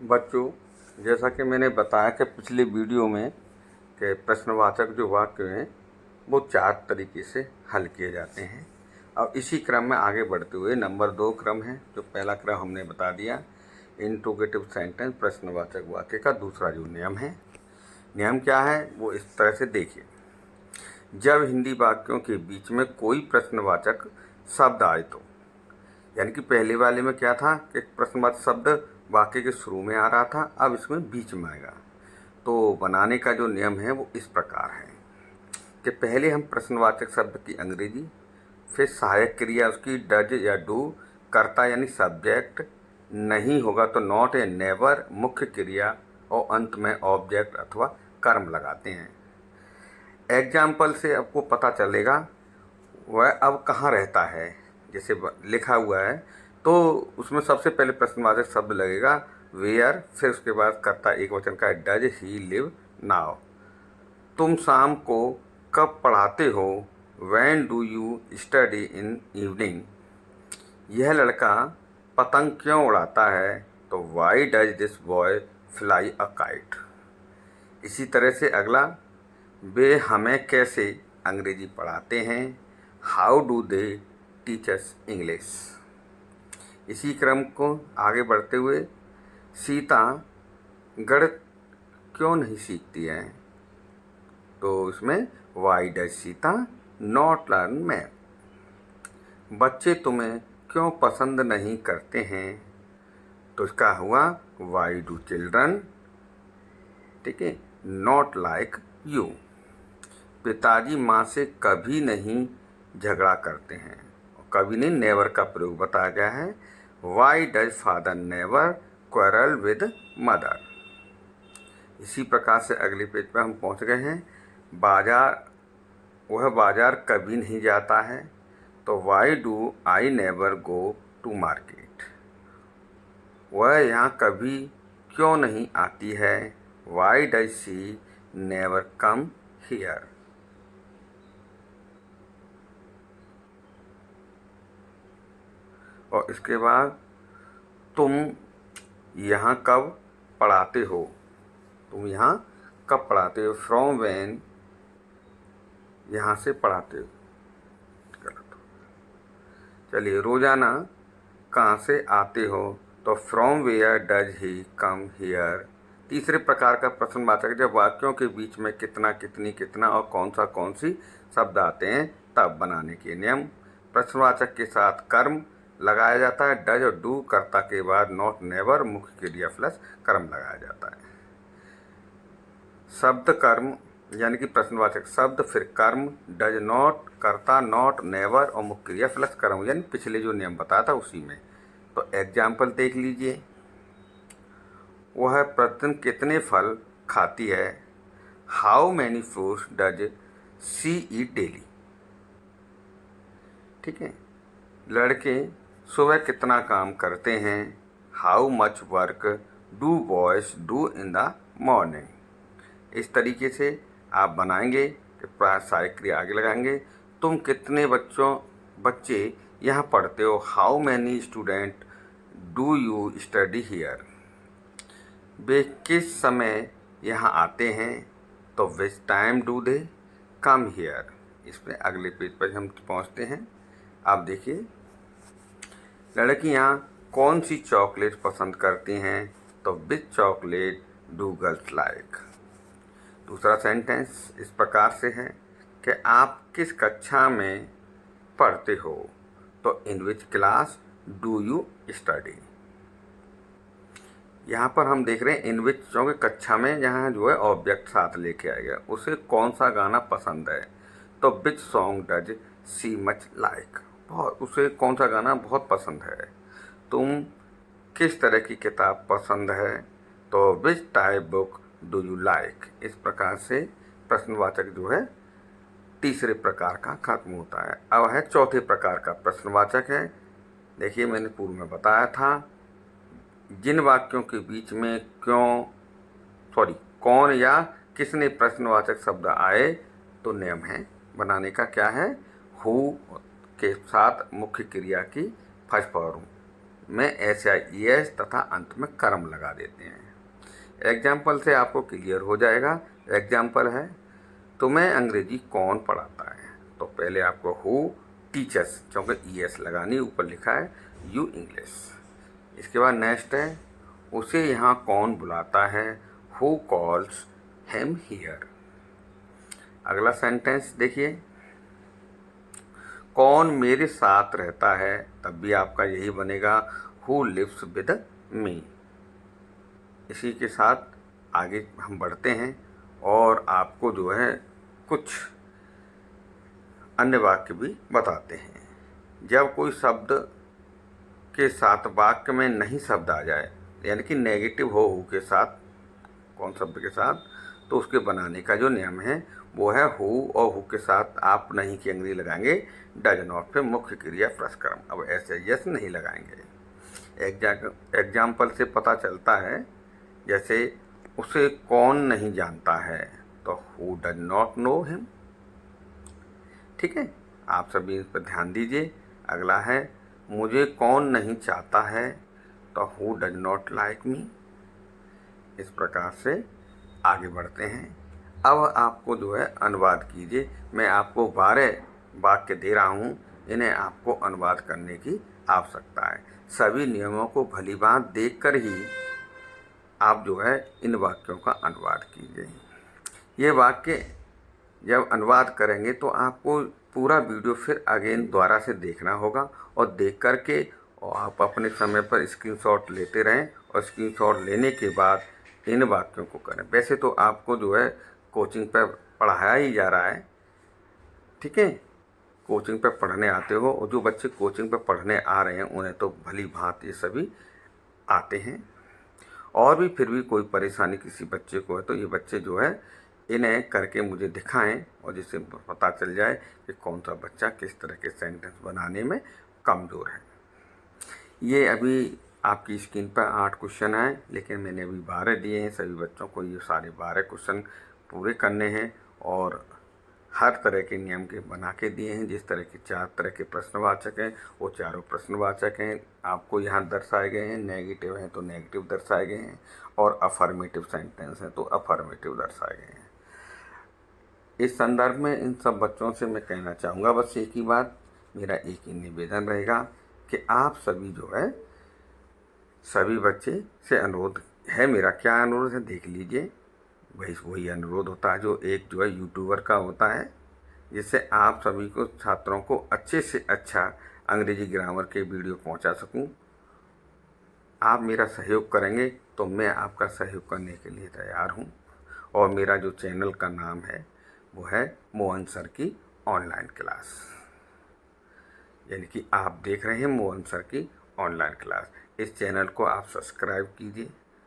बच्चों, जैसा कि मैंने बताया कि पिछले वीडियो में कि प्रश्नवाचक जो वाक्य हैं वो 4 तरीके से हल किए जाते हैं। अब इसी क्रम में आगे बढ़ते हुए नंबर 2 क्रम है। जो पहला क्रम हमने बता दिया, इंट्रोगेटिव सेंटेंस प्रश्नवाचक वाक्य का दूसरा जो नियम है, नियम क्या है वो इस तरह से देखिए। जब हिंदी वाक्यों के बीच में कोई प्रश्नवाचक शब्द आए तो, यानी कि पहले वाले में क्या था कि प्रश्नवाचक शब्द वाक्य के शुरू में आ रहा था, अब इसमें बीच में आएगा। तो बनाने का जो नियम है वो इस प्रकार है कि पहले हम प्रश्नवाचक शब्द की अंग्रेजी, फिर सहायक क्रिया उसकी डज या डू, कर्ता यानी सब्जेक्ट, नहीं होगा तो नॉट या नेवर, मुख्य क्रिया और अंत में ऑब्जेक्ट अथवा कर्म लगाते हैं। एग्जाम्पल से आपको पता चलेगा वह अब कहाँ रहता है। जैसे लिखा हुआ है तो उसमें सबसे पहले प्रश्नवाचक शब्द लगेगा वेयर, फिर उसके बाद कर्ता एक वचन का है डज ही लिव नाउ। तुम शाम को कब पढ़ाते हो, when do you study in evening. यह लड़का पतंग क्यों उड़ाता है, तो why does this boy fly a kite. इसी तरह से अगला, वे हमें कैसे अंग्रेजी पढ़ाते हैं, how do they teach us English. इसी क्रम को आगे बढ़ते हुए, सीता गणित क्यों नहीं सीखती है, तो इसमें why does Sita not learn math. बच्चे तुम्हें क्यों पसंद नहीं करते हैं, तो इसका हुआ वाई डू चिल्ड्रन, ठीक है, नॉट लाइक यू। पिताजी माँ से कभी नहीं झगड़ा करते हैं, कभी नहीं नेवर का प्रयोग बताया गया है, why does father never quarrel with mother. इसी प्रकार से अगले पेज पर हम पहुंच गए हैं। वह बाजार कभी नहीं जाता है, तो why do I never go to market. वह यहाँ कभी क्यों नहीं आती है, why does she never come here. और इसके बाद, तुम यहाँ कब पढ़ाते हो, तुम यहाँ कब पढ़ाते हो, फ्रॉम व्हेन यहाँ से पढ़ाते हो, गलत हो। चलिए, रोजाना कहाँ से आते हो, तो from where does he come here. तीसरे प्रकार का प्रश्नवाचक, जब वाक्यों के बीच में कितना, कितनी, कितना और कौन सी शब्द आते हैं तब बनाने के नियम। प्रश्नवाचक के साथ कर्म लगाया जाता है, डज और डू, कर्ता के बाद नॉट नेवर, मुख्य क्रिया प्लस कर्म लगाया जाता है। शब्द कर्म यानी कि प्रश्नवाचक शब्द फिर कर्म, डज नॉट, कर्ता नॉट, नेवर और मुख्य क्रिया प्लस कर्म, यानी पिछले जो नियम बताया था उसी में। तो एग्जाम्पल देख लीजिए। वह प्रतिदिन कितने फल खाती है, how many fruits does she eat daily. ठीक है। लड़के सुबह कितना काम करते हैं, how much work do boys do in the morning. इस तरीके से आप बनाएंगे कि सहायक क्रिया आगे लगाएंगे। तुम कितने बच्चे यहाँ पढ़ते हो, how many student do you study here. वे किस समय यहाँ आते हैं, तो which time do they come here. इस पर अगले पेज पर हम पहुँचते हैं। आप देखिए, लड़कियाँ कौन सी चॉकलेट पसंद करती हैं, तो विच चॉकलेट डू गर्ल्स लाइक। दूसरा सेंटेंस इस प्रकार से है कि आप किस कक्षा में पढ़ते हो, तो in which class do you study. यहाँ पर हम देख रहे हैं इन विच, क्योंकि कक्षा में यहाँ जो है ऑब्जेक्ट साथ लेके आएगा। उसे कौन सा गाना पसंद है, तो which song does see much like. उसे कौन सा गाना बहुत पसंद है। तुम किस तरह की किताब पसंद है, तो which type book do you like. इस प्रकार से प्रश्नवाचक जो है तीसरे प्रकार का खत्म होता है। अब है चौथे प्रकार का प्रश्नवाचक है। देखिए, मैंने पूर्व में बताया था, जिन वाक्यों के बीच में कौन या किसने प्रश्नवाचक शब्द आए तो नियम है बनाने का क्या है, हु के साथ मुख्य क्रिया की फर्स्ट फॉर्म में SIES तथा अंत में कर्म लगा देते हैं। एग्जाम्पल से आपको क्लियर हो जाएगा। एग्जाम्पल है, तुम्हें अंग्रेजी कौन पढ़ाता है? तो पहले आपको हु टीचर्स, क्योंकि ES लगानी, ऊपर लिखा है यू इंग्लिश। इसके बाद नेक्स्ट है, उसे यहाँ कौन बुलाता है? Who calls him here. अगला सेंटेंस देखिए, कौन मेरे साथ रहता है? तब भी आपका यही बनेगा हु लिव्स विद मी। इसी के साथ आगे हम बढ़ते हैं और आपको जो है कुछ अन्य वाक्य भी बताते हैं। जब कोई शब्द के साथ वाक्य में नहीं शब्द आ जाए, यानी कि नेगेटिव हो हु के साथ, कौन शब्द के साथ, तो उसके बनाने का जो नियम है वो है हु और हु के साथ आप नहीं की अंग्रेजी लगाएंगे, डज नॉट पे मुख्य क्रिया प्रश्न। अब SIS नहीं लगाएंगे। एग्जाम्पल से पता चलता है, जैसे उसे कौन नहीं जानता है? तो who does not know him. ठीक है, आप सभी इस पर ध्यान दीजिए। अगला है, मुझे कौन नहीं चाहता है? तो who does not like me. इस प्रकार से आगे बढ़ते हैं। अब आपको जो है अनुवाद कीजिए। मैं आपको 12 वाक्य दे रहा हूँ, इन्हें आपको अनुवाद करने की आवश्यकता है। सभी नियमों को भलीभांति देखकर ही आप जो है इन वाक्यों का अनुवाद कीजिए। ये वाक्य जब अनुवाद करेंगे तो आपको पूरा वीडियो फिर अगेन दोबारा से देखना होगा और देख करके और आप अपने समय पर स्क्रीनशॉट लेते रहें और स्क्रीनशॉट लेने के बाद इन वाक्यों को करें। वैसे तो आपको जो है कोचिंग पर पढ़ाया ही जा रहा है, ठीक है, कोचिंग पर पढ़ने आते हो, और जो बच्चे कोचिंग पर पढ़ने आ रहे हैं उन्हें तो भली भांति ये सभी आते हैं। और भी फिर भी कोई परेशानी किसी बच्चे को है तो ये बच्चे जो है इन्हें करके मुझे दिखाएं, और जिससे पता चल जाए कि कौन सा बच्चा किस तरह के सेंटेंस बनाने में कमज़ोर है। ये अभी आपकी स्क्रीन पर 8 क्वेश्चन हैं, लेकिन मैंने अभी 12 दिए हैं। सभी बच्चों को ये सारे 12 क्वेश्चन पूरे करने हैं और हर तरह के नियम के बना के दिए हैं। जिस तरह के 4 तरह के प्रश्नवाचक हैं वो चारों प्रश्नवाचक हैं आपको यहाँ दर्शाए गए हैं। नेगेटिव हैं तो नेगेटिव दर्शाए गए हैं, और अफर्मेटिव सेंटेंस हैं तो अफर्मेटिव दर्शाए गए हैं। इस संदर्भ में इन सब बच्चों से मैं कहना चाहूँगा बस एक ही बात, मेरा एक ही निवेदन रहेगा कि आप सभी जो है सभी बच्चे से अनुरोध है, मेरा क्या अनुरोध है देख लीजिए। वही अनुरोध होता है जो एक जो है यूट्यूबर का होता है, जिससे आप सभी को छात्रों को अच्छे से अच्छा अंग्रेजी ग्रामर के वीडियो पहुंचा सकूं। आप मेरा सहयोग करेंगे तो मैं आपका सहयोग करने के लिए तैयार हूं। और मेरा जो चैनल का नाम है वो है मोहन सर की ऑनलाइन क्लास, यानी कि आप देख रहे हैं मोहन सर की ऑनलाइन क्लास। इस चैनल को आप सब्सक्राइब कीजिए।